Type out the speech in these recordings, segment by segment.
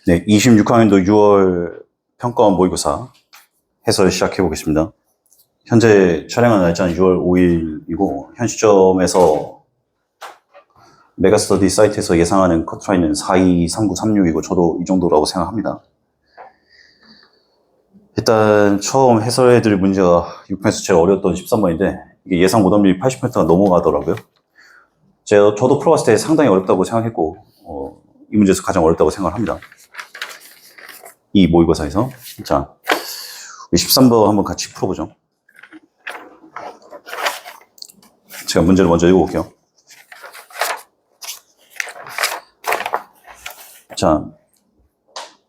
네, 26학년도 6월 평가원 모의고사 해설 시작해 보겠습니다. 현재 촬영하는 날짜는 6월 5일이고 현 시점에서 메가스터디 사이트에서 예상하는 커트라인은 423936이고 저도 이 정도라고 생각합니다. 일단 처음 해설해드릴 문제가 6편에서 제일 어려웠던 13번인데 이게 예상 오답률이 80%가 넘어가더라고요. 저도 풀어봤을 때 상당히 어렵다고 생각했고 이 문제에서 가장 어렵다고 생각을 합니다. 이 모의고사에서. 자, 13번 한번 같이 풀어보죠. 제가 문제를 먼저 읽어볼게요. 자,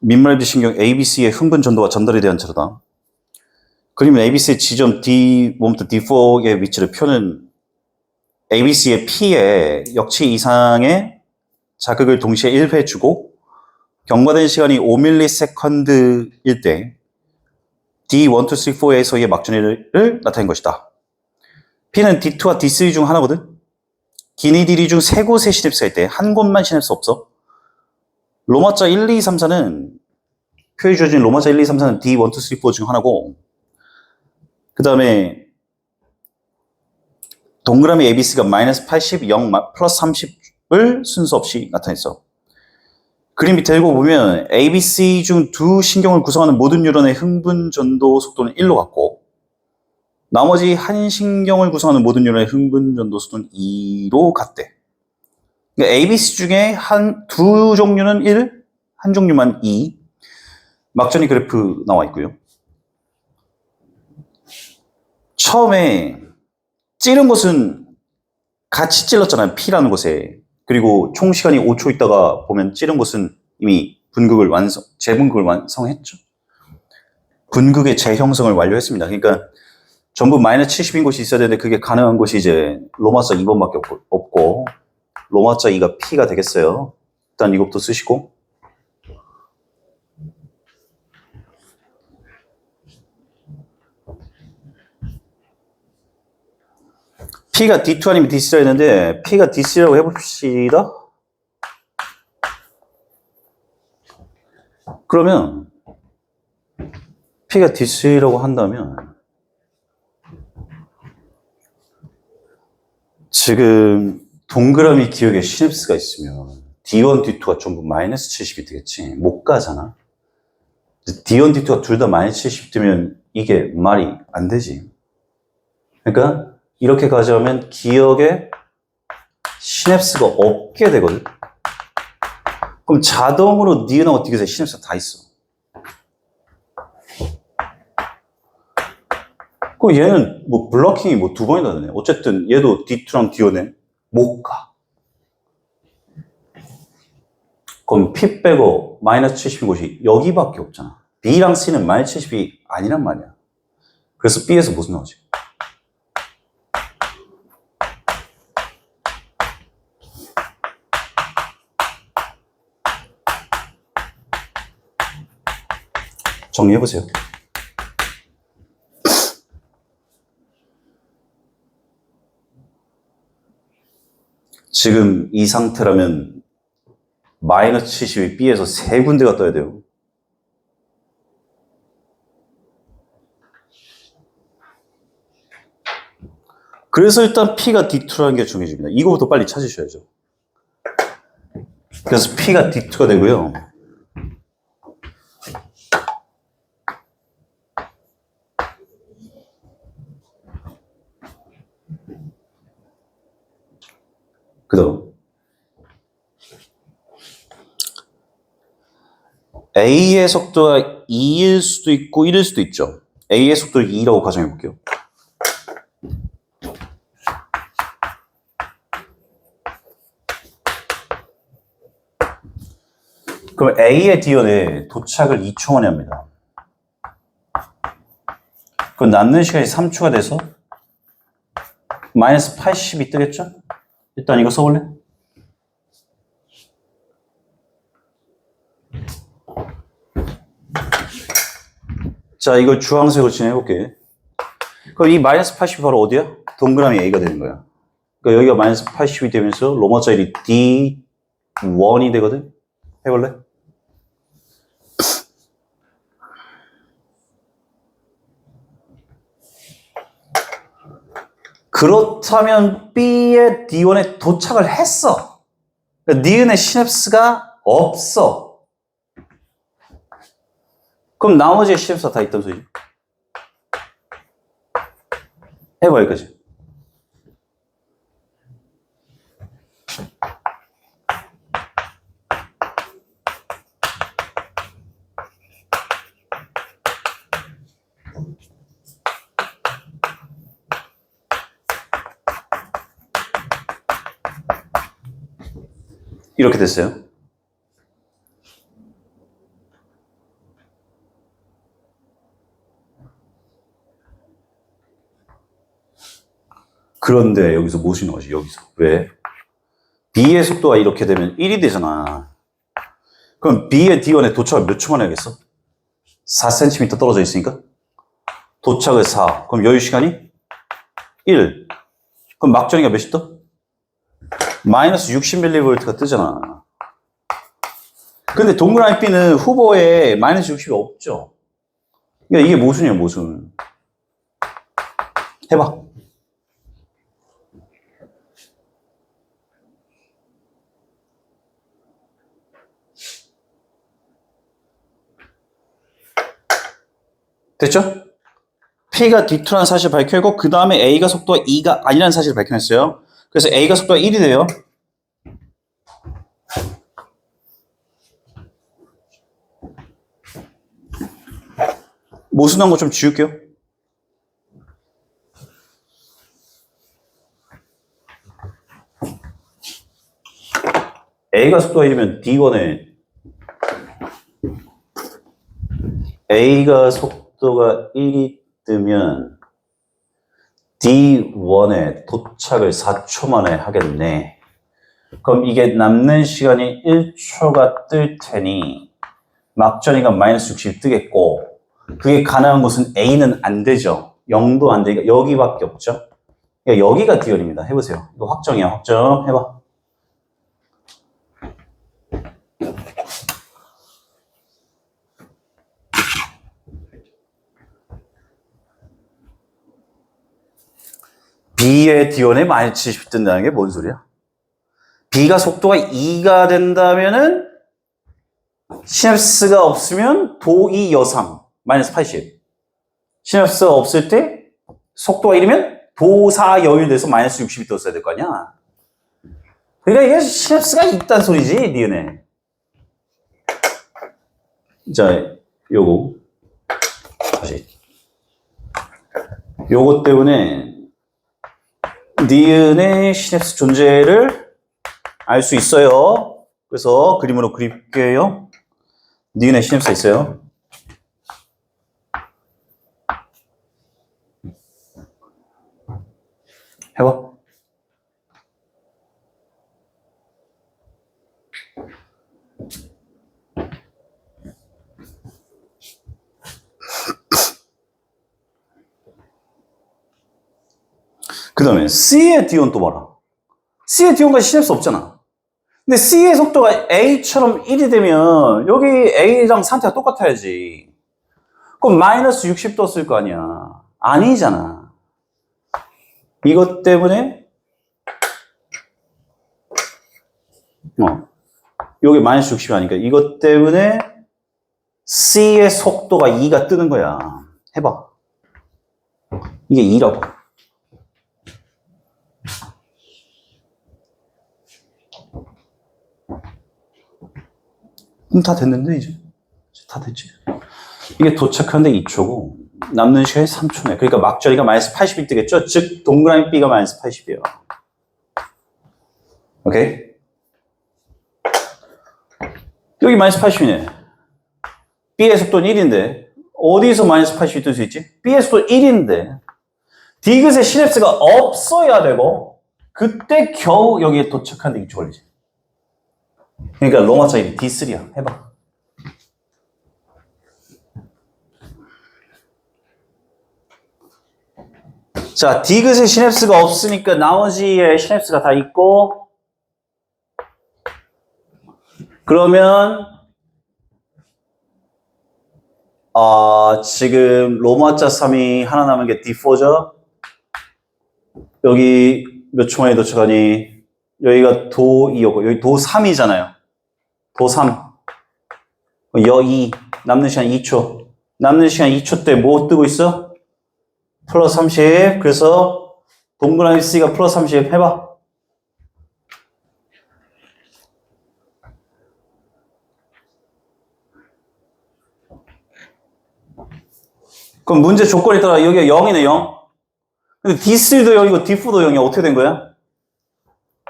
민말비 신경 ABC의 흥분 전도와 전달에 대한 자료다. 그러면 ABC의 지점 D1부터 D4의 위치를 표는 ABC의 P에 역치 이상의 자극을 동시에 1회 주고 경과된 시간이 5ms일 때 D1, 2, 3, 4에서의 막전이를 나타낸 것이다. P는 D2와 D3 중 하나거든. 기니디리 중 세 곳에 시냅스가 있대. 한 곳만 시냅스 없어. 로마자 1, 2, 3, 4는 표에 주어진 로마자 1, 2, 3, 4는 D1, 2, 3, 4 중 하나고 그 다음에 동그라미 ABC가 마이너스 80, 0, 플러스 30을 순서 없이 나타냈어. 그림 밑에 읽어보면 ABC 중 두 신경을 구성하는 모든 뉴런의 흥분 전도 속도는 1로 같고 나머지 한 신경을 구성하는 모든 뉴런의 흥분 전도 속도는 2로 같대. 그러니까 ABC 중에 두 종류는 1, 한 종류만 2. 막전이 그래프 나와 있고요. 처음에 찌른 곳은 같이 찔렀잖아요. P라는 곳에. 그리고 총 시간이 5초 있다가 보면 찌른 곳은 이미 재분극을 완성했죠. 분극의 재형성을 완료했습니다. 그러니까 전부 마이너스 70인 곳이 있어야 되는데 그게 가능한 곳이 이제 로마자 2번밖에 없고 로마자 2가 P가 되겠어요. 일단 이것도 쓰시고 P가 D2 아니면 D3라 했는데 P가 D3라고 해봅시다. 그러면 P가 D3라고 한다면 지금 동그라미 기억에 시냅스가 있으면 D1, D2가 전부 마이너스 70이 되겠지. 못 가잖아. D1, D2가 둘 다 마이너스 70 되면 이게 말이 안 되지. 그러니까 이렇게 가져오면 기억에 시냅스가 없게 되거든. 그럼 자동으로 니은하고 디귿에 시냅스가 다 있어. 그럼 얘는 뭐 블러킹이 뭐 두 번이나 되네. 어쨌든 얘도 D2랑 D1에 못 가. 그럼 P 빼고 마이너스 70인 곳이 여기밖에 없잖아. B랑 C는 마이너스 70이 아니란 말이야. 그래서 B에서 무슨 나오지? 정리해보세요. 지금 이 상태라면 마이너스 70이 B에서 세 군데가 떠야 돼요. 그래서 일단 P가 D2라는 게 중요해집니다. 이거부터 빨리 찾으셔야죠. 그래서 P가 D2가 되고요. 그 다음 A의 속도가 2일 수도 있고 1일 수도 있죠. A의 속도를 2라고 가정해 볼게요. 그럼 A의 D1에 도착을 2초 만에 합니다. 그럼 남는 시간이 3초가 돼서 마이너스 80이 뜨겠죠? 일단 이거 써볼래? 자, 이걸 주황색으로 진행해볼게. 그럼 이 마이너스 80이 바로 어디야? 동그라미 A가 되는 거야. 그러니까 여기가 마이너스 80이 되면서 로마자 1이 D1이 되거든? 해볼래? 그렇다면 B의 D1에 도착을 했어. 니은의 시냅스가 없어. 그럼 나머지의 시냅스가 다 있단 소리지. 해봐, 여기까지. 이렇게 됐어요. 그런데 여기서 무엇이 나오지? 여기서. 왜? B의 속도가 이렇게 되면 1이 되잖아. 그럼 B의 D1에 도착을 몇 초 만에 하겠어? 4cm 떨어져 있으니까? 도착을 4. 그럼 여유 시간이 1. 그럼 막전이가 몇이 떠? 마이너스 60mV가 뜨잖아. 근데 동그라미 B는 후보에 마이너스 60이 없죠. 그러니까 이게 모순이에요, 모순. 해봐. 됐죠? P가 D2라는 사실을 밝혀내고 그 다음에 A가 속도가 2가 아니라는 사실을 밝혀냈어요. 그래서 A가 속도가 1이 돼요. 모순한 거 좀 지울게요. A가 속도가 1이면 D1에 A가 속도가 1이 뜨면 D1에 도착을 4초 만에 하겠네. 그럼 이게 남는 시간이 1초가 뜰 테니 막전이가 마이너스 60이 뜨겠고 그게 가능한 곳은 A는 안 되죠. 0도 안 되니까 여기밖에 없죠. 그러니까 여기가 D1입니다. 해보세요. 이거 확정이야. 확정. 해봐. B의 D1에 마이너스 70 뜬다는 게 뭔 소리야? B가 속도가 2가 된다면은 시냅스가 없으면 도2 여상 마이너스 80. 시냅스가 없을 때 속도가 1이면 도4 여율돼서 마이너스 60이 떴어야 될 거 아니야. 그러니까 이게 시냅스가 있단 소리지, 니은에. 자, 요거. 다시. 요거 때문에 니은의 시냅스 존재를 알 수 있어요. 그래서 그림으로 그릴게요. 니은의 시냅스가 있어요. 해봐. 그 다음에 C의 D1 또 봐라. C의 D1과 시냅스 없잖아. 근데 C의 속도가 A처럼 1이 되면 여기 A랑 상태가 똑같아야지. 그럼 마이너스 60 떴을 거 아니야. 아니잖아. 이것 때문에 여기 마이너스 60이 아니니까 이것 때문에 C의 속도가 2가 뜨는 거야. 해봐. 이게 2라고. 다 됐는데 이제 다 됐지. 이게 도착하는데 2초고 남는 시간이 3초네. 그러니까 막전이가 마이너스 80이 뜨겠죠? 즉 동그라미 B가 마이너스 80이에요. 오케이? 여기 마이너스 80이네. B의 속도는 1인데 어디서 마이너스 80이 뜰 수 있지? B의 속도 1인데 디귿의 시냅스가 없어야 되고 그때 겨우 여기에 도착하는데 2초 걸리지. 그러니까 로마자 1이 D3야. 해봐. 자, 디귿에 시냅스가 없으니까 나머지에 시냅스가 다 있고, 그러면 지금 로마자 3이 하나 남은 게 D4죠? 여기 몇 초 만에 도착하니? 여기가 도 2였고, 여기 도 3이잖아요. 도 3. 여 2. 남는 시간 2초. 남는 시간 2초 때 뭐 뜨고 있어? 플러스 30. 그래서 동그라미 C가 플러스 30 해봐. 그럼 문제 조건에 따라 여기가 0이네, 0. 근데 D3도 0이고 D4도 0이야. 어떻게 된 거야?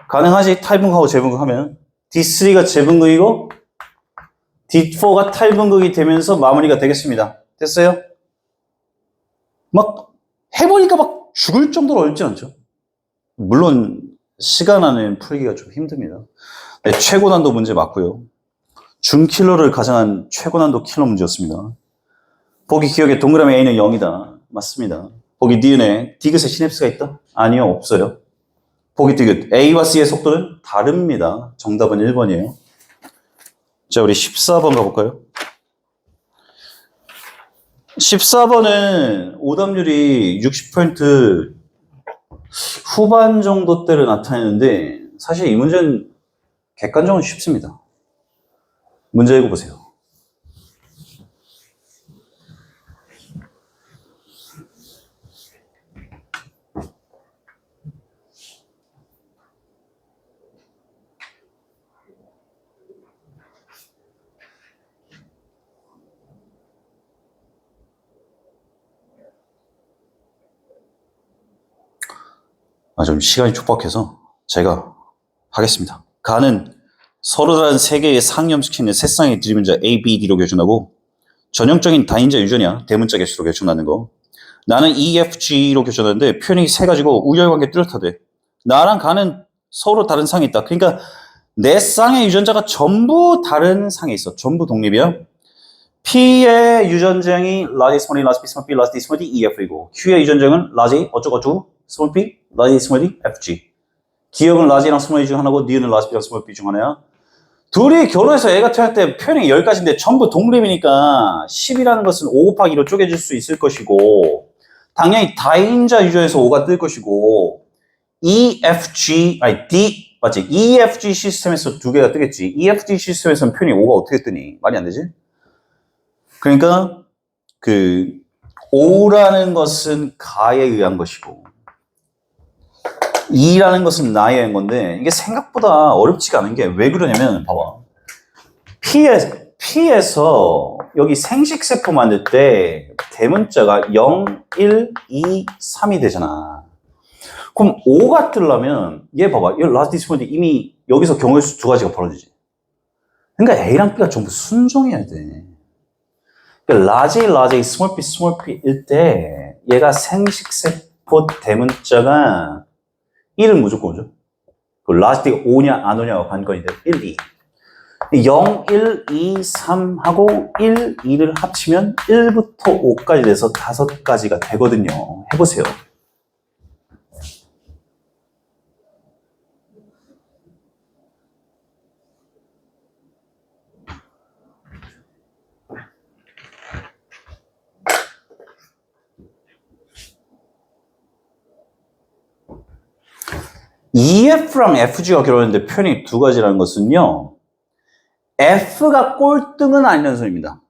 가능하지? 탈분극하고 재분극하면. D3가 재분극이고 D4가 탈분극이 되면서 마무리가 되겠습니다. 됐어요? 막 해보니까 막 죽을 정도로 어렵지 않죠? 물론 시간 안에 풀기가 좀 힘듭니다. 네, 최고 난도 문제 맞고요. 준킬러를 가정한 최고 난도 킬러 문제였습니다. 보기 기억에 동그라미 A는 0이다. 맞습니다. 보기 D은에 디귿에 시냅스가 있다? 아니요, 없어요. 보기 디귿 A와 C의 속도는 다릅니다. 정답은 1번이에요. 자, 우리 14번 가볼까요? 14번은 오답률이 60% 후반 정도 때를 나타내는데 사실 이 문제는 객관적으로 쉽습니다. 문제 읽어보세요. 좀 시간이 촉박해서 제가 하겠습니다. 가는 서로 다른 세 개의 상념시키는 세 쌍의 드리문자 A, B, D로 교준하고 전형적인 다인자 유전이야. 대문자 개수로 교준하는 거. 나는 E, F, G로 교준하는데 표현이 세 가지고 우열관계 뚜렷하대. 나랑 가는 서로 다른 상이 있다. 그러니까 내 쌍의 유전자가 전부 다른 상에 있어. 전부 독립이야. P의 유전자형이 라지 스몰 E, 라지 B, 스몰 B, 라지 D, 스몰 D, E, F이고 Q의 유전자형은 라지 어쩌고저쩌고 스몰 B, 라지 스몰 D, F, G. 기억은 라지랑 스몰 E 중 하나고 니은은 라지 B랑 스몰 B 중 하나야. 둘이 결혼해서 애가 태어날 때 표현이 10가지인데 전부 독립이니까 10이라는 것은 5 곱하기 2로 쪼개질 수 있을 것이고 당연히 다인자 유전에서 5가 뜰 것이고 EFG, 아니 D, 맞지? EFG 시스템에서 두 개가 뜨겠지. EFG 시스템에서는 표현이 5가 어떻게 뜨니? 말이 안 되지? 그러니까 그 5라는 것은 가에 의한 것이고 2라는 것은 나에 의한 건데 이게 생각보다 어렵지가 않은 게 왜 그러냐면 봐봐. P에서 여기 생식세포 만들 때 대문자가 0, 1, 2, 3이 되잖아. 그럼 5가 뜨려면 얘 봐봐. 얘 라지 디스몬드 이미 여기서 경우의 수 두 가지가 벌어지지. 그러니까 A랑 B가 전부 순종해야 돼. 그러니까 라지, 스몰 p, 일 때 얘가 생식세포 대문자가 1은 무조건 오죠. 그 라지가 오냐 안 오냐가 관건인데 1, 2. 0, 1, 2, 3 하고 1, 2를 합치면 1부터 5까지 돼서 5가지가 되거든요. 해보세요. EF랑 FG가 결혼했는데 표현이 두 가지라는 것은요. F가 꼴등은 아니라는 소리입니다.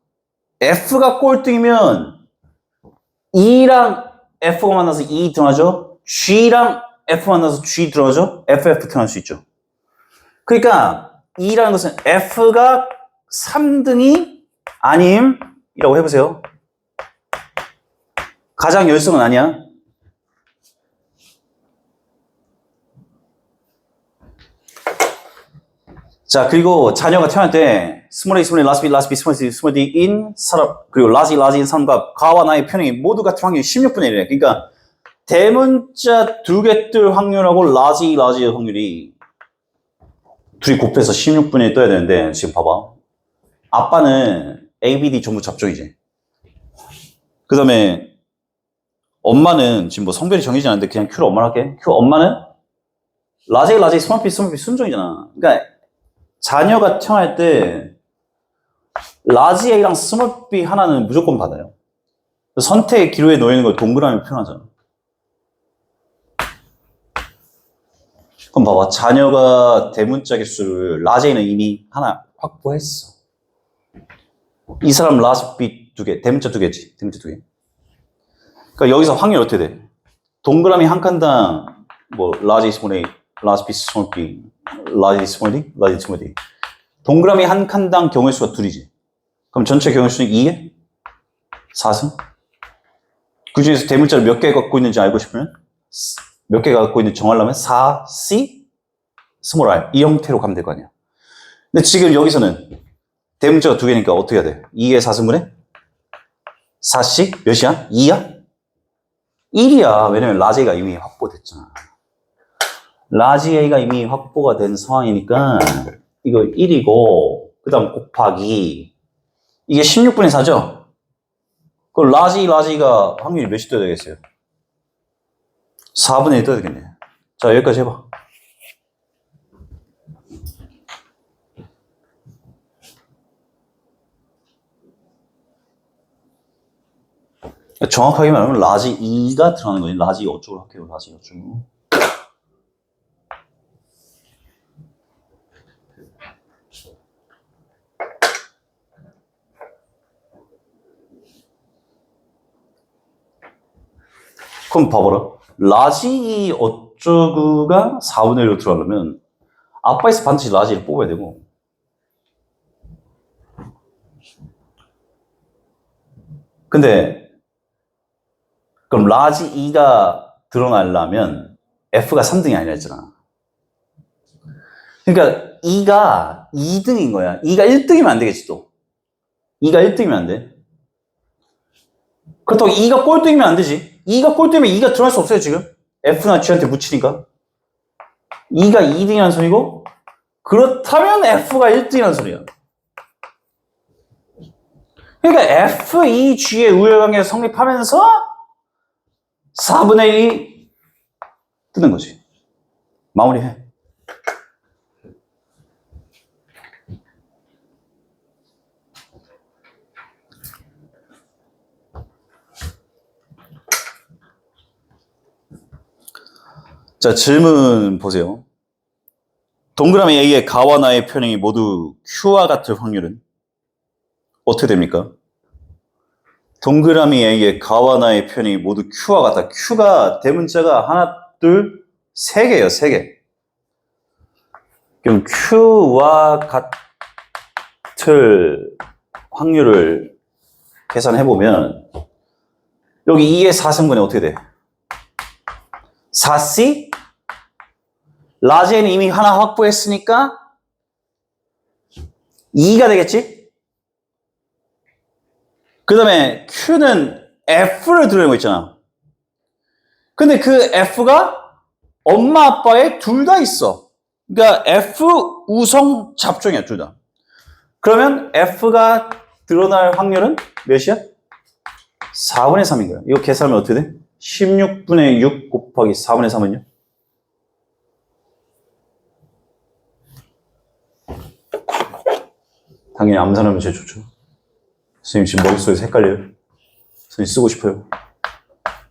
F가 꼴등이면 E랑 F가 만나서 E 들어가죠. G랑 F 만나서 G 들어가죠. FF 태어날 수 있죠. 그러니까 E라는 것은 F가 3등이 아님이라고 해보세요. 가장 열성은 아니야. 자, 그리고 자녀가 태어날 때 스몰 A, 스몰 A, 라지 B, 스몰 D, 인 사람, 그리고 라지인 사람과 가와 나의 편행이 모두 같은 확률이 16분의 1이래. 그러니까 대문자 두 개 뜰 확률하고 라지의 확률이 둘이 곱해서 16분의 1 떠야 되는데 지금 봐봐. 아빠는 A, B, D 전부 잡종이지. 그 다음에 엄마는 지금 뭐 성별이 정해지지 않는데 그냥 Q를 엄마로 할게. Q 엄마는 라지 A, 라지 A, 스몰 B 순종이잖아. 그러니까 자녀가 태어날 때 라지 A랑 스몰 B 하나는 무조건 받아요. 선택의 기로에 놓이는 걸 동그라미 표현하잖아. 그럼 봐봐. 자녀가 대문자 개수를 라지 A는 이미 하나 확보했어. 이 사람 라지 B 2개, 대문자 2개지. 대문자 2개. 그러니까 여기서 확률이 어떻게 돼? 동그라미 한 칸당 뭐 라지 스몰 A, 라지 B 스몰 B, 라지 스몰 D, 라지 스몰 D. 동그라미 한 칸당 경우의 수가 둘이지. 그럼 전체 경우의 수는 2개? 4승? 그 중에서 대문자를 몇 개 갖고 있는지 알고 싶으면 몇 개 갖고 있는지 정하려면 4C 스몰 r 이 형태로 가면 될 거 아니야. 근데 지금 여기서는 대문자가 2개니까 어떻게 해야 돼? 2의 4승분의 4C 몇이야? 2야? 1이야. 왜냐면 라지 A가 이미 확보됐잖아. 라지 A가 이미 확보가 된 상황이니까 이거 1이고 그 다음 곱하기 이게 16분의 4죠? 그럼 라지가 확률이 몇이 떠야 되겠어요? 4분의 1 떠야 되겠네. 자, 여기까지 해봐. 정확하게 말하면 라지 2가 들어가는 거지. 라지 어쩌고 할게요. 라지 어쩌고. 그럼 봐봐라. 라지 어쩌구가 4분의 1로 들어가려면 아빠에서 반드시 라지를 뽑아야 되고 근데 그럼 라지 2가 드러나려면 F가 3등이 아니라 했잖아. 그러니까 2가 2등인 거야. 2가 1등이면 안 되겠지 또. 2가 1등이면 안 돼. 그렇다고 2가 꼴등이면 안 되지. 2가 꼴등이면 2가 들어갈 수 없어요 지금. F나 G한테 묻히니까. 2가 2등이라는 소리고 그렇다면 F가 1등이라는 소리야. 그러니까 F, E, G의 우열관계가 성립하면서 4분의 1이 뜨는 거지. 마무리해. 자, 질문 보세요. 동그라미 A의 가와 나의 편행이 모두 Q와 같을 확률은 어떻게 됩니까? 동그라미 A의 가와 나의 편행이 모두 Q와 같다. Q가 대문자가 하나, 둘, 세 개예요, 세 개. 그럼 Q와 같을 확률을 계산해보면 여기 2의 4승분의 어떻게 돼? 4C? 라지에는 이미 하나 확보했으니까 2가 되겠지? 그 다음에 Q는 F를 들어있는 거 있잖아. 근데 그 F가 엄마 아빠에 둘 다 있어. 그러니까 F 우성 잡종이야, 둘 다. 그러면 F가 드러날 확률은 몇이야? 4분의 3인 거야. 이거 계산하면 어떻게 돼? 16분의 6 곱하기 4분의 3은요? 당연히 암산하면 제일 좋죠. 선생님 지금 머릿속에서 헷갈려요. 선생님 쓰고 싶어요.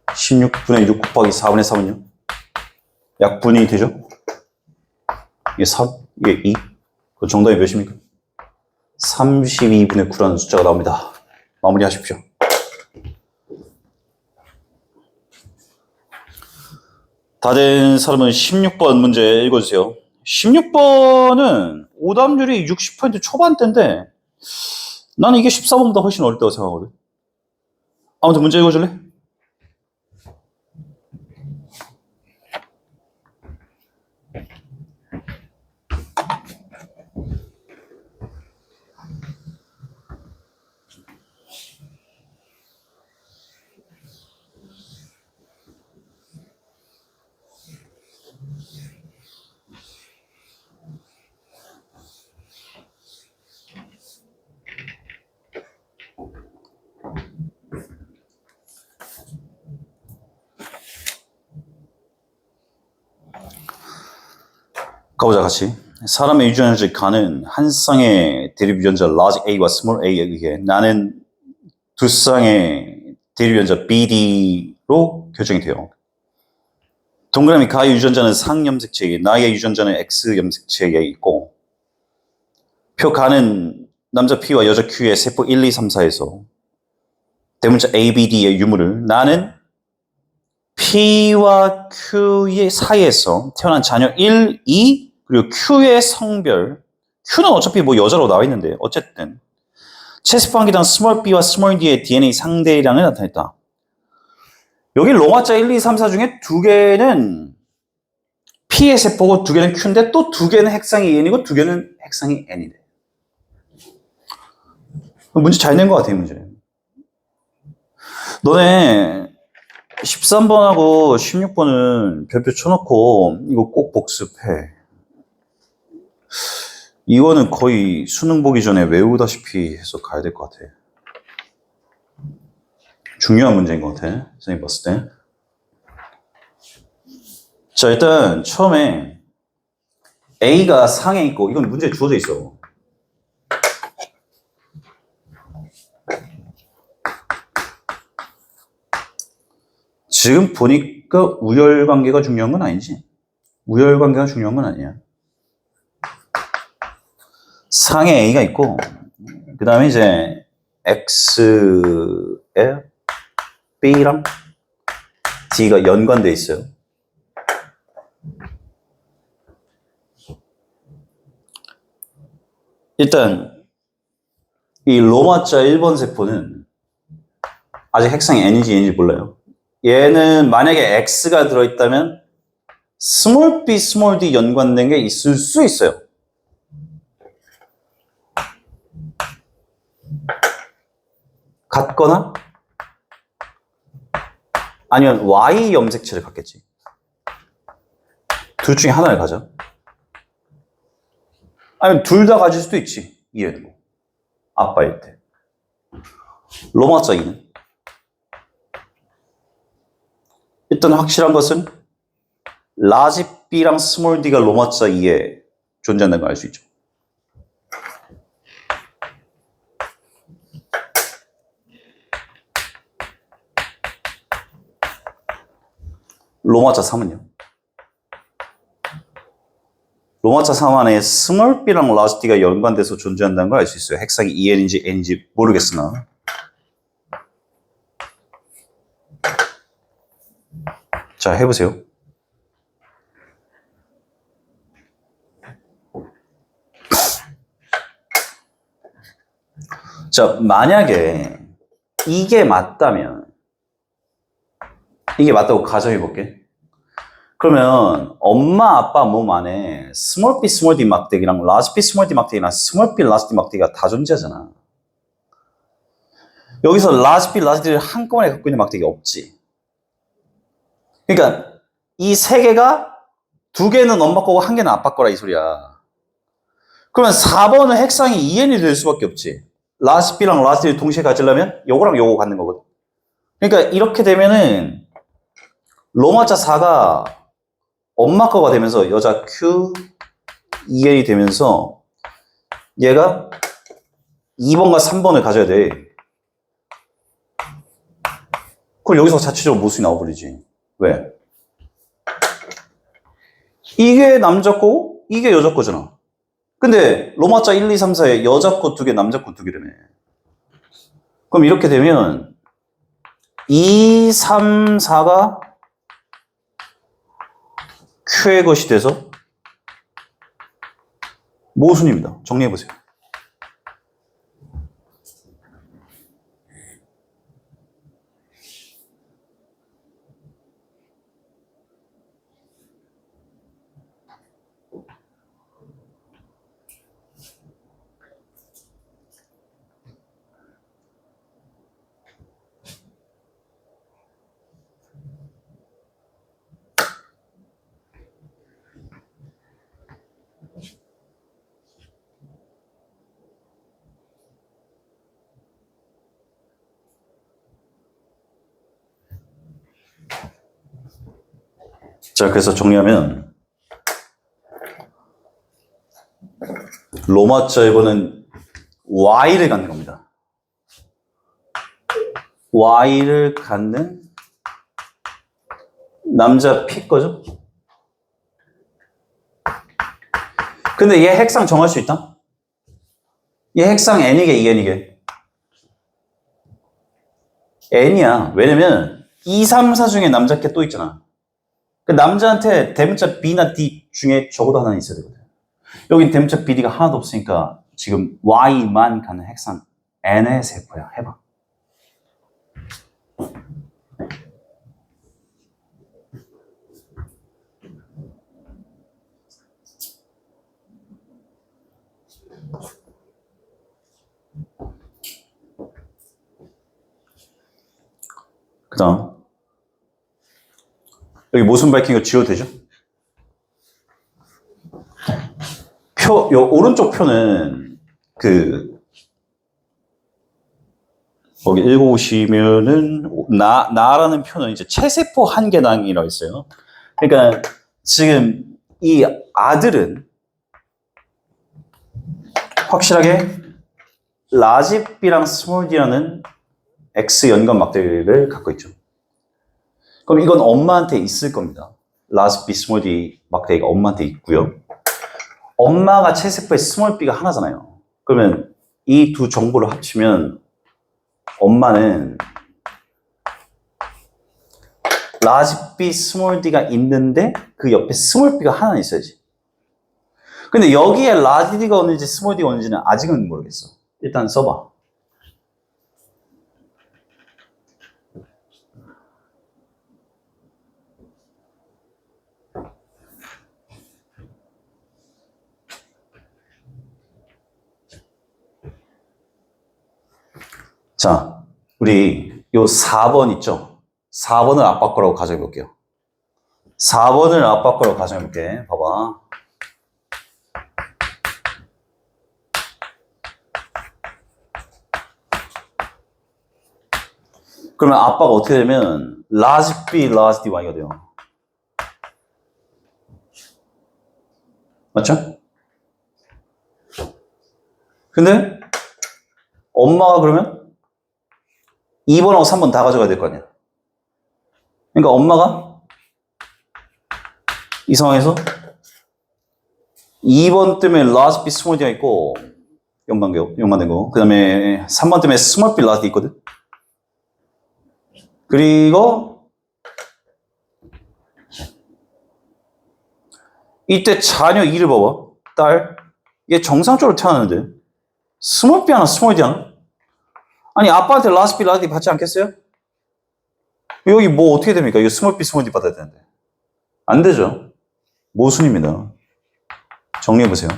16분의 6 곱하기 4분의 3은요? 약분이 되죠? 이게 3, 이게 2. 그 정답이 몇입니까? 32분의 9라는 숫자가 나옵니다. 마무리하십시오. 다 된 사람은 16번 문제 읽어주세요. 16번은 오답률이 60% 초반대인데 나는 이게 14번보다 훨씬 어렵다고 생각하거든. 아무튼 문제 읽어줄래? 가보자 같이. 사람의 유전자 가는 한 쌍의 대립 유전자 large A와 small A에 의해 나는 두 쌍의 대립 유전자 BD로 결정이 돼요. 동그라미 가의 유전자는 상염색체에, 나의 유전자는 X염색체에 있고, 표 가는 남자 P와 여자 Q의 세포 1, 2, 3, 4에서 대문자 A, B, D의 유무를 나는 P와 Q의 사이에서 태어난 자녀 1, 2, 그리고 Q의 성별, Q는 어차피 뭐 여자로 나와 있는데 어쨌든 체세포 한 개당 small b와 small d의 DNA 상대량을 나타냈다. 여기 로마자 1, 2, 3, 4 중에 두 개는 P의 세포고 두 개는 Q인데 또 두 개는 핵상이 N이고 두 개는 핵상이 N이래. 문제 잘 낸 것 같아, 이 문제. 너네 13번하고 16번은 별표 쳐놓고 이거 꼭 복습해. 이거는 거의 수능 보기 전에 외우다시피 해서 가야 될 것 같아. 중요한 문제인 것 같아, 선생님 봤을 때. 자, 일단 처음에 A가 상에 있고, 이건 문제에 주어져 있어. 지금 보니까 우열관계가 중요한 건 아니지. 우열관계가 중요한 건 아니야. 상에 A가 있고, 그 다음에 이제 X에 B랑 D가 연관돼 있어요. 일단 이 로마자 1번 세포는 아직 핵상이 N인지 N인지 몰라요. 얘는 만약에 X가 들어있다면 small b, small d 연관된 게 있을 수 있어요. 같거나 아니면 Y 염색체를 갖겠지. 둘 중에 하나를 가져. 아니면 둘 다 가질 수도 있지. 이해는 아빠일 때. 로마자 2는 일단 확실한 것은 라지 B랑 스몰 D가 로마자 2에 존재한다는 걸 알 수 있죠. 로마자 3은요? 로마자 3 안에 스몰 B랑 라지 D가 연관돼서 존재한다는 걸 알 수 있어요. 핵상이 EN인지 N인지 모르겠으나. 자, 해보세요. 자, 만약에 이게 맞다면, 이게 맞다고 가정해볼게. 그러면 엄마 아빠 몸 안에 스몰 b 스몰 d 막대기랑 라지 b 스몰 d 막대기랑 스몰 b 라지 d 막대기가 다 존재하잖아. 여기서 라지 b 라지 d를 한꺼번에 갖고 있는 막대기가 없지. 그러니까 이 세 개가 두 개는 엄마 거고 한 개는 아빠 거라 이 소리야. 그러면 4번은 핵상이 2n이 될 수밖에 없지. 라지 b랑 라지 d를 동시에 가지려면 요거랑 요거 갖는 거거든. 그러니까 이렇게 되면은 로마자 4가 엄마 거가 되면서 여자 Q, EN이 되면서 얘가 2번과 3번을 가져야 돼. 그럼 여기서 자체적으로 모순이 나와버리지. 왜? 이게 남자 거고 이게 여자 거잖아. 근데 로마자 1, 2, 3, 4에 여자 거 2개, 남자 거 2개라며. 그럼 이렇게 되면 2, 3, 4가 Q의 것이 돼서 모순입니다. 정리해보세요. 자, 그래서 정리하면 로마자 이거는 Y를 갖는 겁니다. Y를 갖는 남자 P 거죠? 근데 얘 핵상 정할 수 있다? 얘 핵상 N이게 En이게? N이야. 왜냐면 2, 3, 4 중에 남자 게 또 있잖아. 그 남자한테 대문자 B나 D 중에 적어도 하나 있어야 되거든. 여긴 대문자 BD가 하나도 없으니까 지금 Y만 가는 핵상 N의 세포야. 해봐. 그 다음 여기 모순 밝힌 거 지워도 되죠? 요 오른쪽 표는 거기 읽어보시면은 나라는 표는 이제 체세포 한 개당이라고 있어요. 그러니까 지금 이 아들은 확실하게 라지 B랑 스몰 D라는 X 연관 막대를 갖고 있죠. 그럼 이건 엄마한테 있을 겁니다. 라지 B, 스몰 D 막대가 엄마한테 있고요. 엄마가 체세포의 스몰 B가 하나잖아요. 그러면 이 두 정보를 합치면 엄마는 라지 B, 스몰 D가 있는데 그 옆에 스몰 B가 하나 있어야지. 근데 여기에 라지 D가 어는지 스몰 D가 어는지는 아직은 모르겠어. 일단 써봐. 자, 우리 요 4번 있죠? 4번을 아빠 거라고 가정해 볼게요. 4번을 아빠 거라고 가정해 볼게. 봐봐. 그러면 아빠가 어떻게 되면 라지 B, 라지 D, Y가 돼요. 맞죠? 근데 엄마가 그러면 2번하고 3번 다 가져가야 될 거 아니야. 그러니까 엄마가 이 상황에서 2번 때문에 라지 B, 스몰 D가 있고 연관된 거. 그 다음에 3번 때문에 스몰 B, 라지 D 있거든. 그리고 이때 자녀 2를 봐봐. 딸. 얘 정상적으로 태어났는데 스몰 B 하나 스몰 D 하나? 아니 아빠한테 라지 B, 라지 D 받지 않겠어요? 여기 뭐 어떻게 됩니까? 이거 스몰 B, 스몰 D 받아야 되는데. 안 되죠. 모순입니다. 정리해보세요.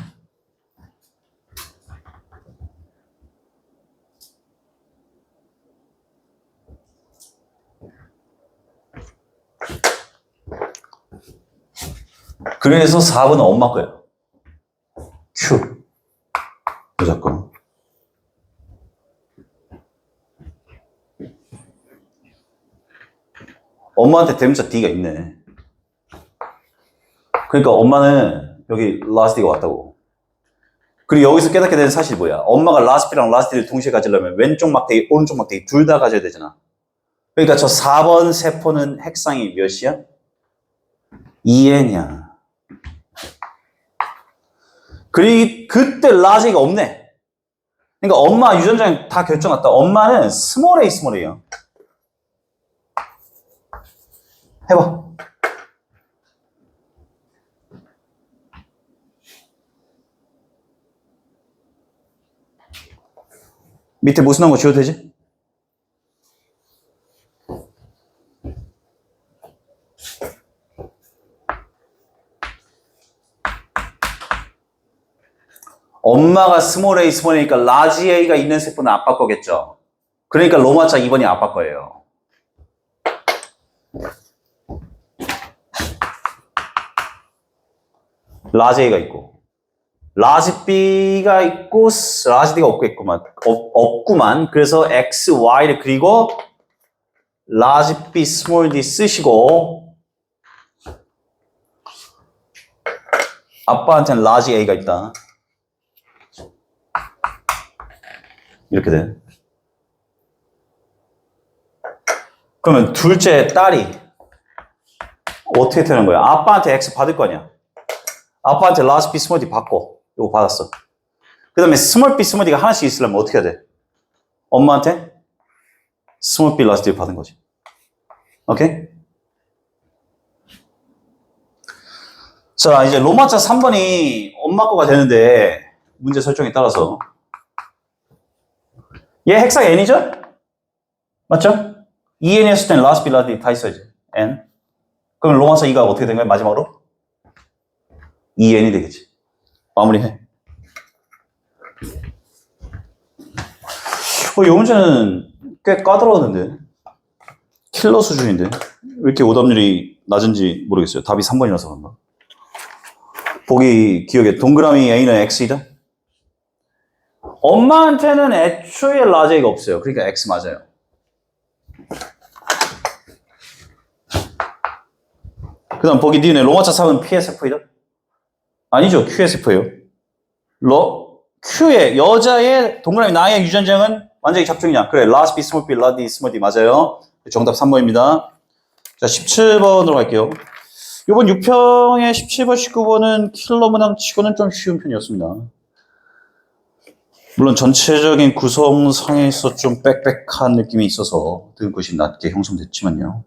그래서 4번은 엄마 거예요. Q. 무조건. 엄마한테 대문자 D가 있네. 그러니까 엄마는 여기 라지 D가 왔다고. 그리고 여기서 깨닫게 되는 사실이 뭐야? 엄마가 라지 B랑 라지 D를 동시에 가지려면 왼쪽 막대기, 오른쪽 막대기 둘 다 가져야 되잖아. 그러니까 저 4번 세포는 핵상이 몇이야? 2N이야. 그때 라지가 없네. 그러니까 엄마 유전자는 다 결정났다. 엄마는 스몰 A, 스몰 A야. 해봐. 밑에 모순한 거 지워도 되지? 엄마가 스몰 A, 스몰 A니까 라지 A가 있는 세포는 아빠 거겠죠. 그러니까 로마자 2번이 아빠 거예요. 라지 A가 있고 라지 B가 있고 라지 D가 없구만. 그래서 X, Y를 그리고 라지 B, 스몰 D 쓰시고 아빠한테는 라지 A가 있다. 이렇게 돼. 그러면 둘째 딸이 어떻게 되는 거야? 아빠한테 X 받을 거 아니야? 아빠한테 large B 스몰 D 받고 이거 받았어. 그 다음에 스몰 B 스몰 D가 하나씩 있으려면 어떻게 해야 돼? 엄마한테 스몰 B large D 받은 거지. 오케이? 자, 이제 로마자 3번이 엄마 거가 되는데 문제 설정에 따라서 얘 핵상 n이죠? 맞죠? 2n이었을 때는 large B large D 다 있어야지. n. 그럼 로마자 2가 어떻게 된 거야? 마지막으로? 2n이 되겠지. 마무리해. 이 문제는 꽤 까다로웠는데 킬러 수준인데 왜 이렇게 오답률이 낮은지 모르겠어요. 답이 3번이라서 그런가. 보기 기억에 동그라미 A는 X이다. 엄마한테는 애초에 large A가 없어요. 그러니까 X 맞아요. 그 다음 보기 니은의 로마자 3은 PSF이다? 아니죠. QSF예요. Q의 여자의 동그라미 나의 유전자는 완전히 잡종이냐? 그래. large B, small b, large D, small d 맞아요. 정답 3번입니다. 자, 17번으로 갈게요. 이번 6평의 17번, 19번은 킬러 문항 치고는 좀 쉬운 편이었습니다. 물론 전체적인 구성상에서 좀 빽빽한 느낌이 있어서 등급이 낮게 형성됐지만요.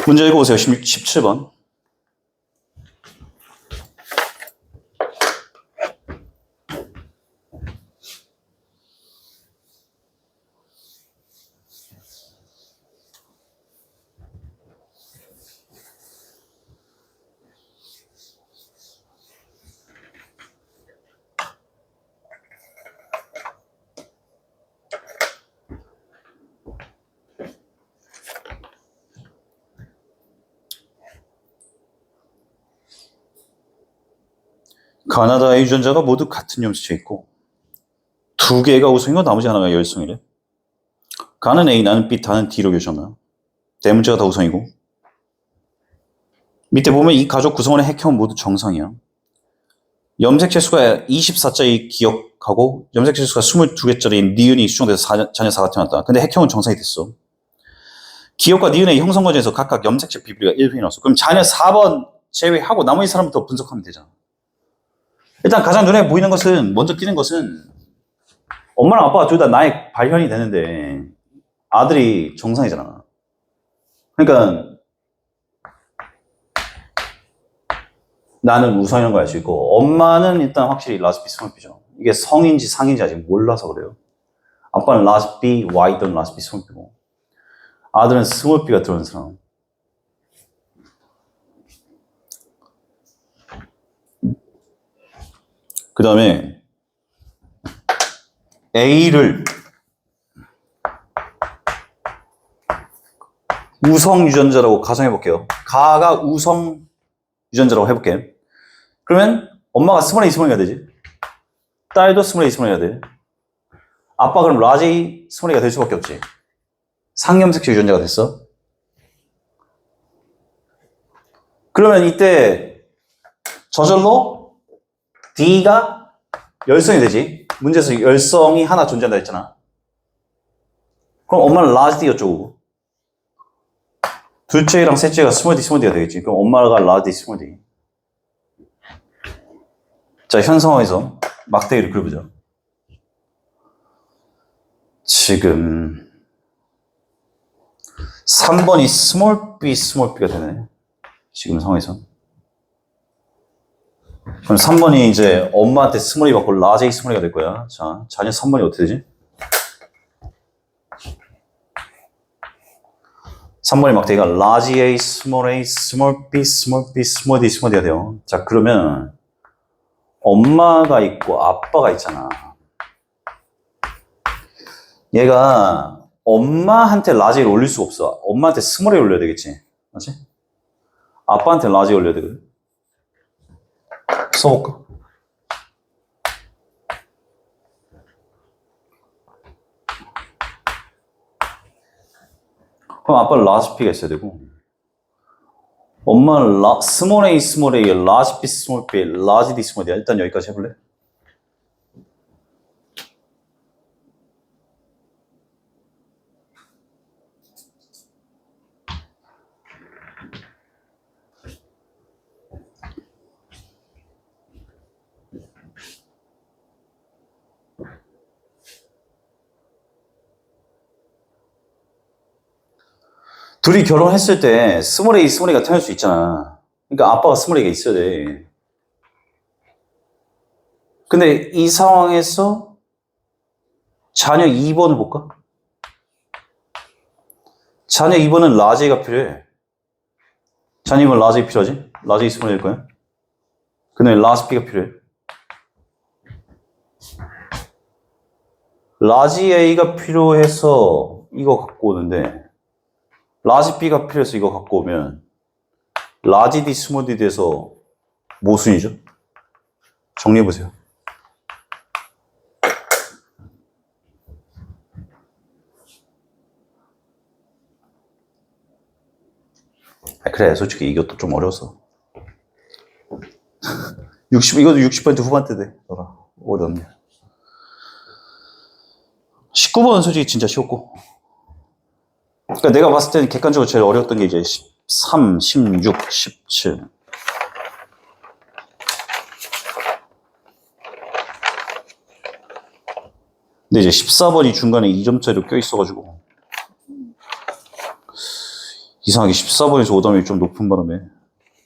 문제 읽어보세요. 17번. 가나다의 유전자가 모두 같은 염소체 있고 두 개가 우성이고 나머지 하나가 열성이래. 가는 A, 나는 B, 다는 D로 교정하면 대문자가 다 우성이고 밑에 보면 이 가족 구성원의 핵형은 모두 정상이야. 염색체 수가 24짜리 기억하고 염색체 수가 22개짜리 니은이 수정돼서 자녀 4가 태어났다. 근데 핵형은 정상이 됐어. 기억과 니은의 형성 과정에서 각각 염색체 비율이 1이 나왔어. 그럼 자녀 4번 제외하고 나머지 사람부터 분석하면 되잖아. 일단 가장 눈에 보이는 것은, 먼저 띄는 것은 엄마랑 아빠가 둘 다 나의 발현이 되는데 아들이 정상이잖아. 그러니까 나는 우성이라는 걸 알 수 있고 엄마는 일단 확실히 라스비 스몰피죠. 이게 성인지 상인지 아직 몰라서 그래요. 아빠는 라스비 Y 또는 라스비 스몰피고 아들은 스몰피가 들어오는 사람. 그 다음에 A를 우성 유전자라고 가정해 볼게요. 가가 우성 유전자라고 해볼게요. 그러면 엄마가 스몰 A, 스몰 A가 되지. 딸도 스몰 A, 스몰 A가 돼. 아빠 그럼 라지 A, 스몰 A가 될 수밖에 없지. 상염색체 유전자가 됐어. 그러면 이때 저절로 D가 열성이 되지. 문제에서 열성이 하나 존재한다 했잖아. 그럼 엄마는 라지 D 어쩌고 둘째랑 셋째가 스몰 D, 스몰 D가 되겠지. 그럼 엄마가 라지 D, 스몰 D. 자, 현 상황에서 막대기를 그려보자. 지금 3번이 스몰 b, 스몰 b가 되네. 지금 상황에서. 그럼 3번이 이제 엄마한테 스몰이 받고 라지 A, 스몰이가 될 거야. 자, 자녀 3번이 어떻게 되지? 3번의 막대기가 라지 A, 스몰 A, 스몰 B, 스몰 B, 스몰 D, 스몰 D가 돼요. 자, 그러면 엄마가 있고 아빠가 있잖아. 얘가 엄마한테 라지를 올릴 수가 없어. 엄마한테 스몰에 올려야 되겠지. 맞지? 아빠한테 라지에 올려야 되거든. 써볼까? 그럼 아빠는 라지 P가 있어야 되고 엄마는 스몰 A, 스몰 A, 라지 B, 스몰 B, 라지 D, 스몰 D야. 일단 여기까지 해볼래? 둘이 결혼했을 때 스몰 A, 스몰 A가 태어날 수 있잖아. 그러니까 아빠가 스몰 A가 있어야 돼. 근데 이 상황에서 자녀 2번을 볼까? 자녀 2번은 라지 A가 필요해. 자녀 2번 라지 A 필요하지? 라지 A 스몰 A일 거야. 근데 라지 B가 필요해. 라지 A가 필요해서 이거 갖고 오는데 라지 B가 필요해서 이거 갖고 오면 라지 D, 스몰 D 돼서 모순이죠? 정리해보세요. 그래, 솔직히 이것도 좀 어려웠어. 이것도 60% 후반대 돼. 어렵네. 19번은 솔직히 진짜 쉬웠고. 그러니까 내가 봤을 때는 객관적으로 제일 어려웠던 게 이제 13, 16, 17. 근데 이제 14번이 중간에 2점짜리로 껴있어가지고 이상하게 14번에서 5점이 좀 높은 바람에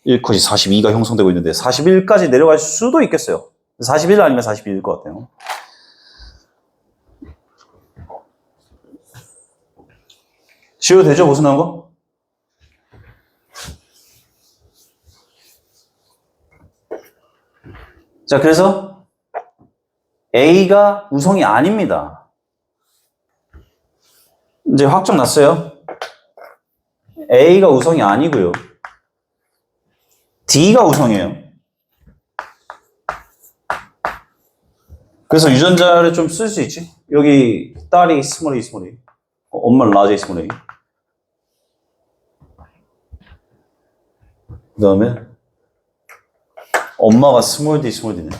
1컷이 42가 형성되고 있는데 41까지 내려갈 수도 있겠어요. 41 아니면 42일 것 같아요. 지워도 되죠? 무슨 나온 거? 자, 그래서 A가 우성이 아닙니다. 이제 확정 났어요. A가 우성이 아니고요. D가 우성이에요. 그래서 유전자를 좀 쓸 수 있지. 여기 딸이 스몰 A, 스몰 A. 엄마는 라지 A, 스몰 A. 그 다음에 엄마가 스몰 D, 스몰 D네.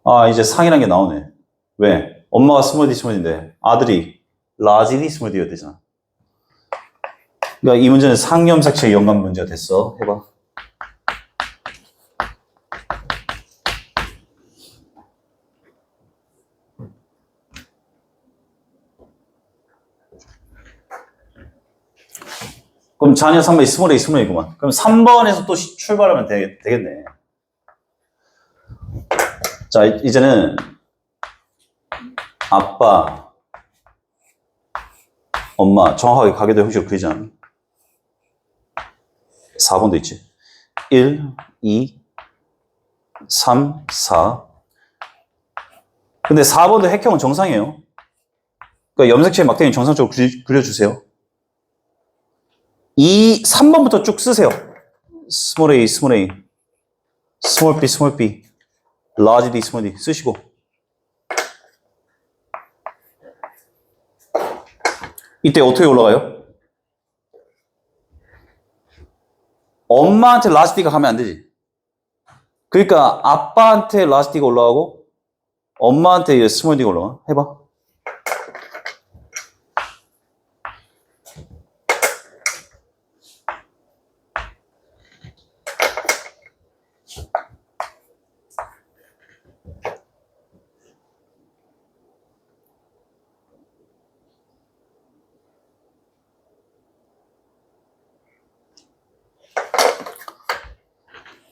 아, 이제 상이란 게 나오네. 왜? 엄마가 스몰 D, 스몰 D인데 아들이 라지 D, 스몰 D가 되잖아. 그러니까 이 문제는 상염색체 연관 문제가 됐어. 해봐. 그럼 자녀 3번이 스몰 A, 스몰 A구만. 그럼 3번에서 또 출발하면 되겠네. 자, 이제는 아빠, 엄마 정확하게 가계도 형식으로 그리자. 4번도 있지. 1, 2, 3, 4. 근데 4번도 핵형은 정상이에요. 그러니까 염색체 막대기 정상적으로 그려주세요. 3번부터 쭉 쓰세요. 스몰 a, 스몰 a, 스몰 b, 스몰 b, 라지 d, 스몰 d 쓰시고. 이때 어떻게 올라가요? 엄마한테 라지 d가 가면 안 되지. 그러니까 아빠한테 라지 d가 올라가고 엄마한테 스몰 d가 올라가. 해봐.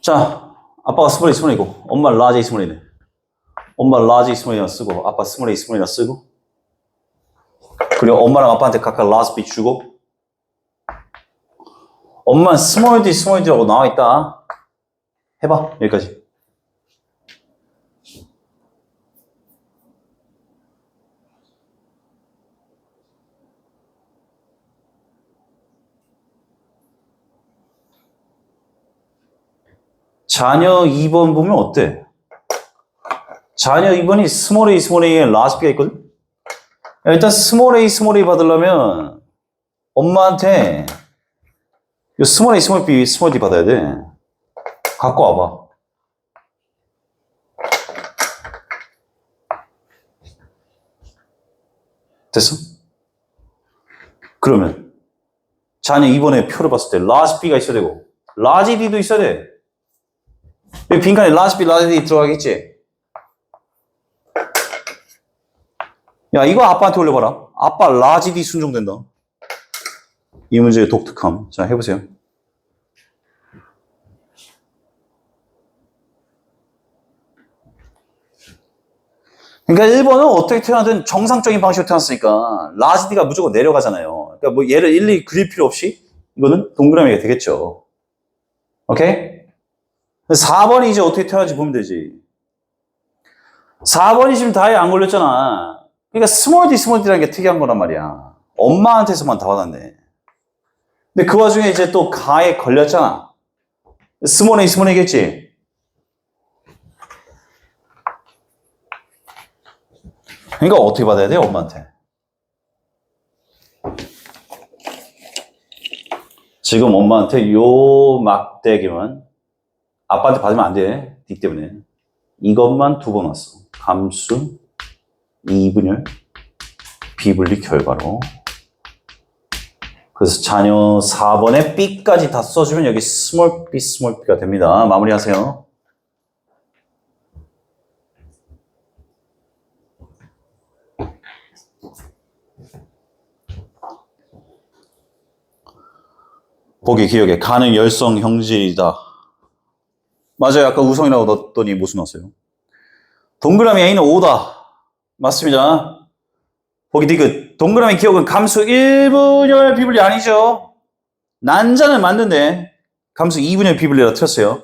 자, 아빠가 스몰 A, 스몰 A고 엄마 라지 A, 스몰 A네. 엄마 라지 A, 스몰 A나 쓰고 아빠 스몰 A, 스몰 A나 쓰고 그리고 엄마랑 아빠한테 각각 라지 B 주고 엄마는 스몰 D, 스몰 D라고 나와있다. 해봐. 여기까지. 자녀 2번 보면 어때? 자녀 2번이 스몰 a, 스몰 a에 라지 b가 있거든? 일단 스몰 a, 스몰 a 받으려면 엄마한테 이 스몰 a, 스몰 b, 스몰 d 받아야 돼. 갖고 와봐. 됐어? 그러면 자녀 2번의 표를 봤을 때 라지 b가 있어야 되고 라지 d도 있어야 돼. 여기 빈칸에 라지 B, 라지 D 들어가겠지? 야, 이거 아빠한테 올려봐라. 아빠 라지 D 순종된다. 이 문제의 독특함. 자, 해보세요. 그러니까 1번은 어떻게 태어나든 정상적인 방식으로 태어났으니까 라지 D가 무조건 내려가잖아요. 그러니까 뭐 얘를 일일이 그릴 필요 없이 이거는 동그라미가 되겠죠. 오케이? 4번이 이제 어떻게 태어난지 보면 되지. 4번이 지금 다에 안 걸렸잖아. 그러니까 스몰 D라는 게 특이한 거란 말이야. 엄마한테서만 다 받았네. 근데 그 와중에 이제 또 가에 걸렸잖아. 스몰 A겠지? 그러니까 어떻게 받아야 돼, 엄마한테? 지금 엄마한테 요 막대기만 아빠한테 받으면 안 돼. D 때문에. 이것만 2번 왔어. 함수, 이분열, 비분리 결과로. 그래서 자녀 4번에 B까지 다 써주면 여기 스몰 B가 됩니다. 마무리하세요. 보기 기억에 가는 열성 형질이다. 맞아요. 아까 우성이라고 넣었더니 무슨 넣었어요? 동그라미 A는 5다. 맞습니다. 보기 디귿. 동그라미 기억은 감수 1분열 비분리 아니죠? 난자는 맞는데 감수 2분열 비분리라 틀렸어요.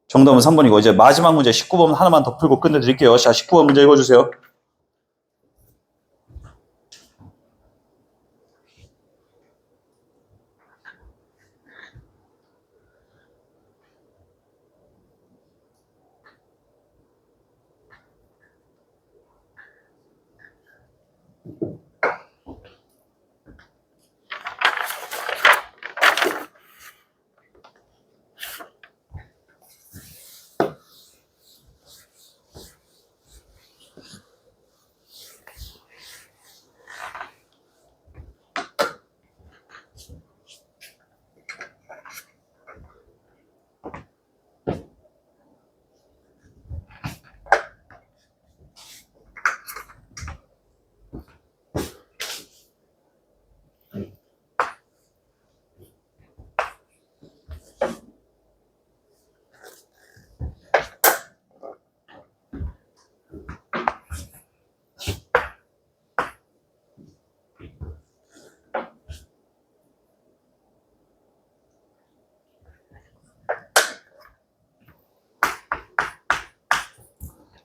정답은 3번이고 이제 마지막 문제 19번 하나만 더 풀고 끝내드릴게요. 자, 19번 문제 읽어주세요.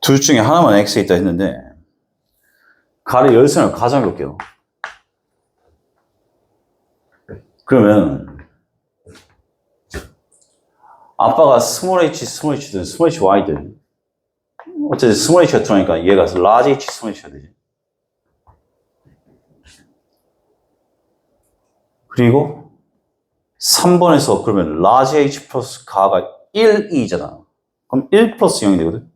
둘 중에 하나만 X에 있다 했는데 가를 열선을 가정해 볼게요. 그러면 아빠가 스몰 H든 스몰 Hy든 어쨌든 스몰 H가 들어가니까 얘가 라지 H 스몰 H가 되지. 그리고 3번에서 그러면 라지 H 플러스 가가 1, 2잖아. 그럼 1 플러스 0이 되거든.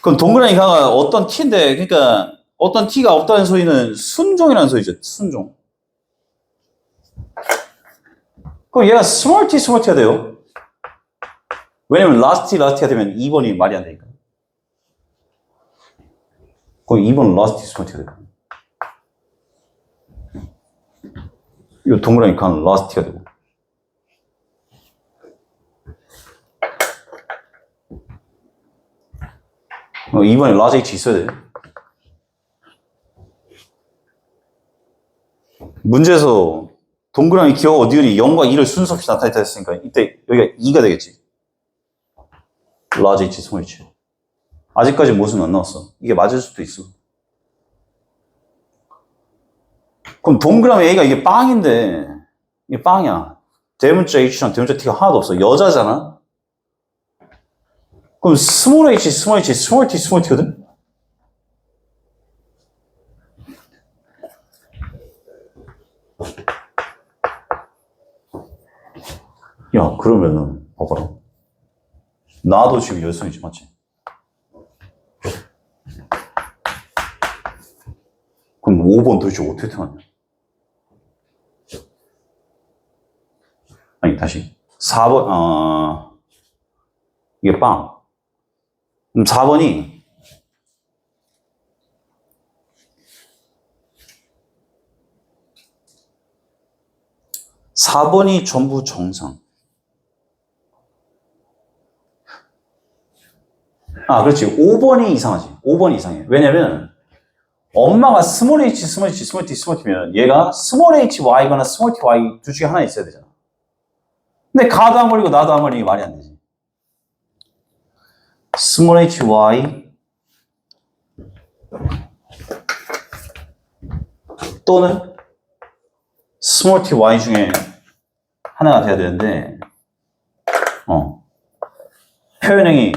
그럼 동그라미 가가 어떤 T인데, 그러니까 어떤 T가 없다는 소리는 순종이라는 소리죠. 순종. 그럼 얘가 스몰 T가 돼요. 왜냐면 라스트가 되면 2번이 말이 안 되니까. 그럼 2번은 라스트가 되니까. 이 동그라미 가는 라스트가 되고. 이번에 라지 H 있어야 돼. 문제에서 동그라미 기억 어디니 0과 2를 순서 없이 나타냈다 했으니까 이때 여기가 2가 되겠지. 라지 H, 스몰 H. 아직까지 모습은 안 나왔어. 이게 맞을 수도 있어. 그럼 동그라미 A가 이게 빵인데 이게 빵이야. 대문자 H랑 대문자 T가 하나도 없어. 여자잖아. 그럼 스몰 H, 스몰 T거든? 야, 그러면은, 봐봐라. 나도 지금 열성이지, 맞지? 그럼 5번 도대체 어떻게 태어났냐? 아니, 다시. 4번, 이게 빵. 그럼 4번이 4번이 전부 정상. 아, 그렇지. 5번이 이상하지. 5번이 이상해. 왜냐면 엄마가 스몰 h, 스몰 h, 스몰 t, 스몰 t면 얘가 스몰 h, y거나 스몰 t, y 둘 중에 하나 있어야 되잖아. 근데 가도 안 걸리고 나도 안 걸리니 말이 안 되지. 스몰 h, y 또는 스몰 t, y 중에 하나가 돼야 되는데 표현형이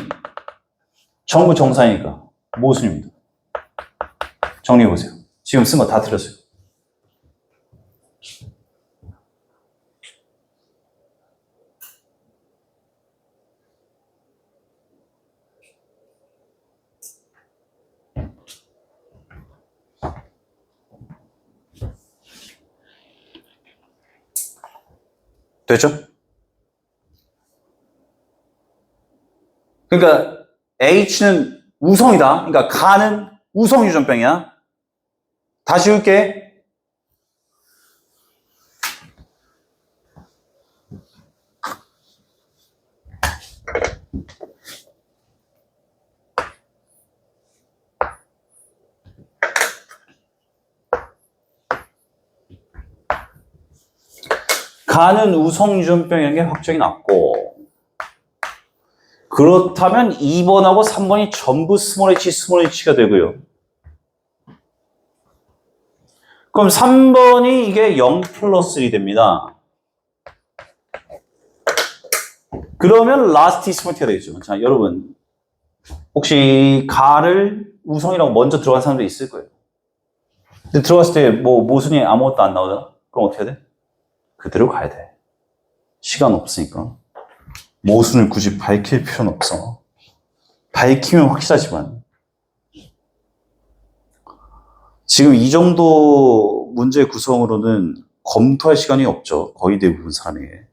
전부 정사이니까 모순입니다. 정리해보세요. 지금 쓴 거 다 틀렸어요. 됐죠? 그러니까 H는 우성이다. 그러니까 가는 우성 유전병이야. 다시 볼게. 가는 우성 유전병이라는 게 확정이 났고, 그렇다면 2번하고 3번이 전부 스몰 h, 스몰 h가 되고요. 그럼 3번이 이게 0 플러스 1이 됩니다. 그러면 라스트 스몰 t가 되겠죠. 자, 여러분. 혹시 가를 우성이라고 먼저 들어간 사람도 있을 거예요. 근데 들어갔을 때 뭐 모순이 아무것도 안 나오잖아? 그럼 어떻게 해야 돼? 그대로 가야 돼. 시간 없으니까. 모순을 굳이 밝힐 필요는 없어. 밝히면 확실하지만. 지금 이 정도 문제 구성으로는 검토할 시간이 없죠. 거의 대부분 사람에게.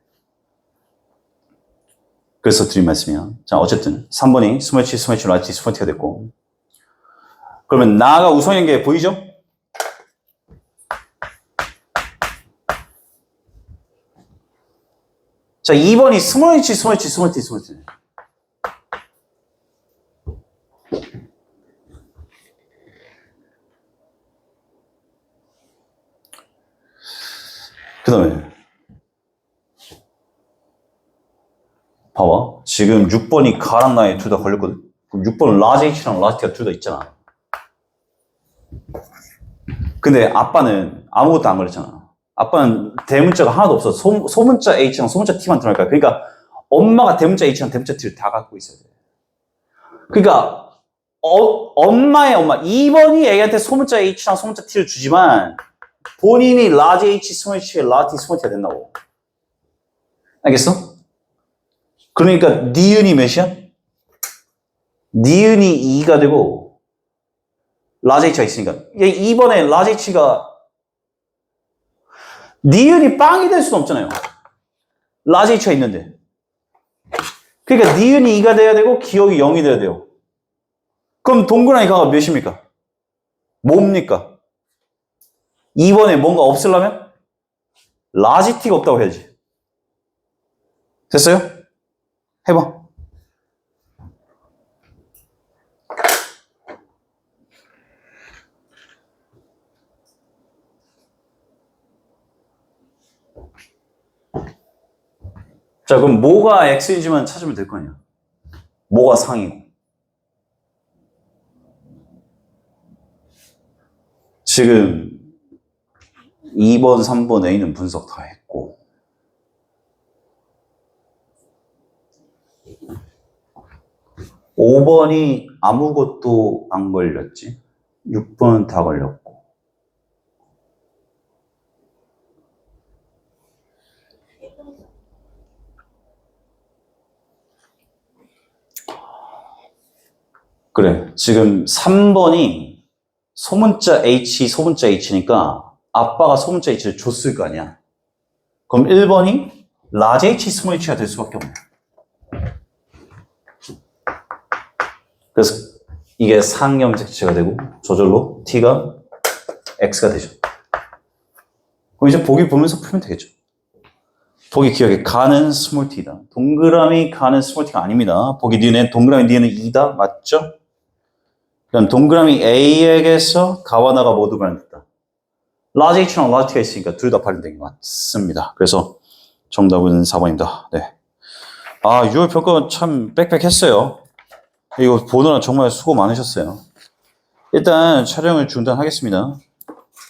그래서 드린 말씀이야. 자, 어쨌든 3번이 스몰 h, 스몰 h, 라지 스몰 t가 됐고. 그러면 나가 우성인 게 보이죠? 자, 2번이 스몰 h, 스몰 h, 스몰 t, 스몰 t. 그 다음에 봐봐. 지금 6번이 가랑 나에 둘 다 걸렸거든. 그럼 6번은 라지 h랑 라지 t가 둘 다 있잖아. 근데 아빠는 아무것도 안 걸렸잖아. 아빠는 대문자가 하나도 없어. 소문자 h랑 소문자 t만 들어갈 거야. 그러니까 엄마가 대문자 h랑 대문자 t를 다 갖고 있어야 돼. 그러니까 엄마의 엄마 2번이 애한테 소문자 h랑 소문자 t를 주지만 본인이 라지 h, 스몰 h에 라지 t, 스몰 t가 된다고. 알겠어? 그러니까 니은이 몇이야? 니은이 2가 되고 라지 h가 있으니까 얘 2번에 라지 h가 니은이 빵이 될 수는 없잖아요. 라지 h가 있는데. 그러니까 니은이 2가 돼야 되고 기억이 0이 돼야 돼요. 그럼 동그라미 가가 몇입니까? 뭡니까? 2번에 뭔가 없으려면 라지 t가 없다고 해야지. 됐어요? 해봐. 자, 그럼 뭐가 x인지만 찾으면 될 거 아니야. 뭐가 상이고. 지금 2번, 3번 A는 분석 다 했고 5번이 아무것도 안 걸렸지. 6번은 다 걸렸고 그래. 지금 3번이 소문자 H, 소문자 H니까 아빠가 소문자 H를 줬을 거 아니야. 그럼 1번이 라지 H, 스몰 H가 될 수밖에 없네. 그래서 이게 상염색체가 되고 저절로 T가 X가 되죠. 그럼 이제 보기 보면서 풀면 되겠죠. 보기 기억에 가는 스몰 t다. 동그라미 가는 스몰 t가 아닙니다. 보기 뒤에는 동그라미 뒤에는 2다. 맞죠? 그럼 동그라미 A에게서 가와 나가 모두 발현됐다. 라지 H랑 라지 T가 있으니까 둘 다 발현된 게 맞습니다. 그래서 정답은 4번입니다. 네. 아, 6월 평가 참 빽빽했어요. 이거 보느라 정말 수고 많으셨어요. 일단 촬영을 중단하겠습니다.